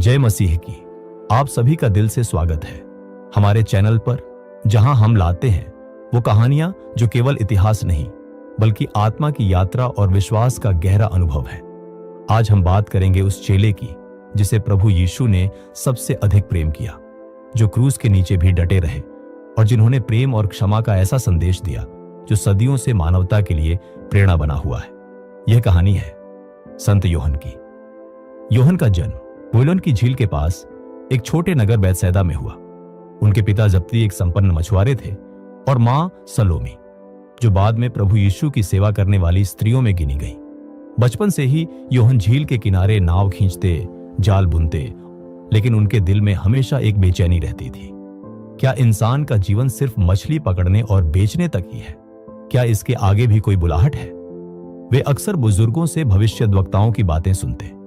जय मसीह की। आप सभी का दिल से स्वागत है हमारे चैनल पर, जहां हम लाते हैं वो कहानियां जो केवल इतिहास नहीं बल्कि आत्मा की यात्रा और विश्वास का गहरा अनुभव है। आज हम बात करेंगे उस चेले की जिसे प्रभु यीशु ने सबसे अधिक प्रेम किया, जो क्रूस के नीचे भी डटे रहे और जिन्होंने प्रेम और क्षमा का ऐसा संदेश दिया जो सदियों से मानवता के लिए प्रेरणा बना हुआ है। यह कहानी है संत योहन की। योहन का जन्म वोलन की झील के पास एक छोटे नगर बैतसैदा में हुआ। उनके पिता जब्ती एक संपन्न मछुआरे थे और मां सलोमी, जो बाद में प्रभु यीशु की सेवा करने वाली स्त्रियों में गिनी गई। बचपन से ही योहन झील के किनारे नाव खींचते, जाल बुनते, लेकिन उनके दिल में हमेशा एक बेचैनी रहती थी। क्या इंसान का जीवन सिर्फ मछली पकड़ने और बेचने तक ही है? क्या इसके आगे भी कोई बुलाहट है? वे अक्सर बुजुर्गों से भविष्यद्वक्ताओं की बातें सुनते,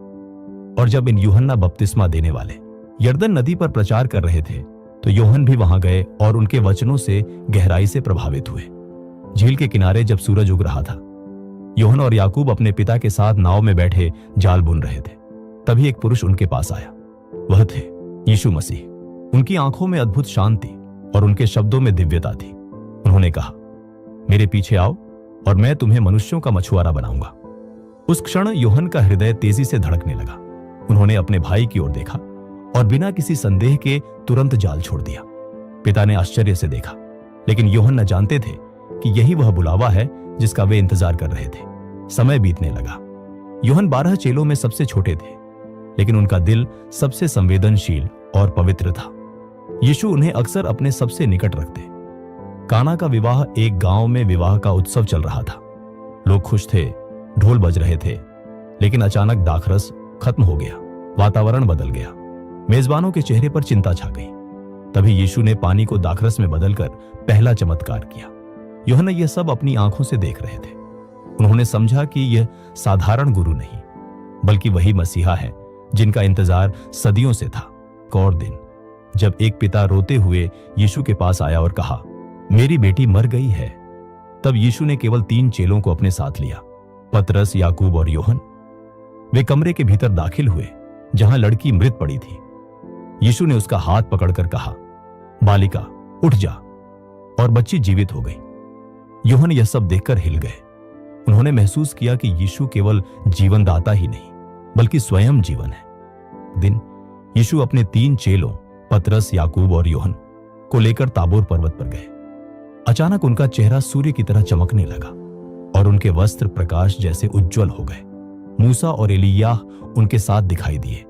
और जब इन यूहन्ना बपतिस्मा देने वाले यरदन नदी पर प्रचार कर रहे थे तो योहन भी वहां गए और उनके वचनों से गहराई से प्रभावित हुए। झील के किनारे जब सूरज उग रहा था, योहन और याकूब अपने पिता के साथ नाव में बैठे जाल बुन रहे थे। तभी एक पुरुष उनके पास आया। वह थे यीशु मसीह। उनकी आंखों में अद्भुत शांति और उनके शब्दों में दिव्यता थी। उन्होंने कहा, मेरे पीछे आओ और मैं तुम्हें मनुष्यों का मछुआरा बनाऊंगा। उस क्षण योहन का हृदय तेजी से धड़कने लगा। उन्होंने अपने भाई की ओर देखा और बिना किसी संदेह के तुरंत जाल छोड़ दिया। पिता ने आश्चर्य से देखा, लेकिन योहन न जानते थे कि यही वह बुलावा है जिसका वे इंतजार कर रहे थे। समय बीतने लगा। योहन 12 चेलों में सबसे छोटे थे, लेकिन उनका दिल सबसे संवेदनशील और पवित्र था। यीशु उन्हें अक्सर अपने सबसे निकट रखते। काना का विवाह एक गांव में विवाह का उत्सव चल रहा था। लोग खुश थे, ढोल बज रहे थे, लेकिन अचानक दाखरस खत्म हो गया। वातावरण बदल गया। मेजबानों के चेहरे पर चिंता छा गई। तभी यीशु ने पानी को दाखरस में बदलकर पहला चमत्कार किया। यूहन्ना यह सब अपनी आंखों से देख रहे थे। उन्होंने समझा कि यह साधारण गुरु नहीं, बल्कि वही मसीहा है जिनका इंतजार सदियों से था। एक और दिन जब एक पिता रोते हुए यीशु के पास आया और कहा, मेरी बेटी मर गई है, तब यीशु ने केवल 3 चेलों को अपने साथ लिया, पतरस, याकूब और योहन। वे कमरे के भीतर दाखिल हुए जहां लड़की मृत पड़ी थी। यीशु ने उसका हाथ पकड़कर कहा, बालिका उठ जा, और बच्ची जीवित हो गई। योहन यह सब देखकर हिल गए। उन्होंने महसूस किया कि यीशु केवल जीवनदाता ही नहीं बल्कि स्वयं जीवन है। दिन यीशु अपने 3 चेलों पतरस, याकूब और योहन को लेकर ताबोर पर्वत पर गए। अचानक उनका चेहरा सूर्य की तरह चमकने लगा और उनके वस्त्र प्रकाश जैसे उज्जवल हो गए। मूसा और एलियाह उनके साथ दिखाई दिए।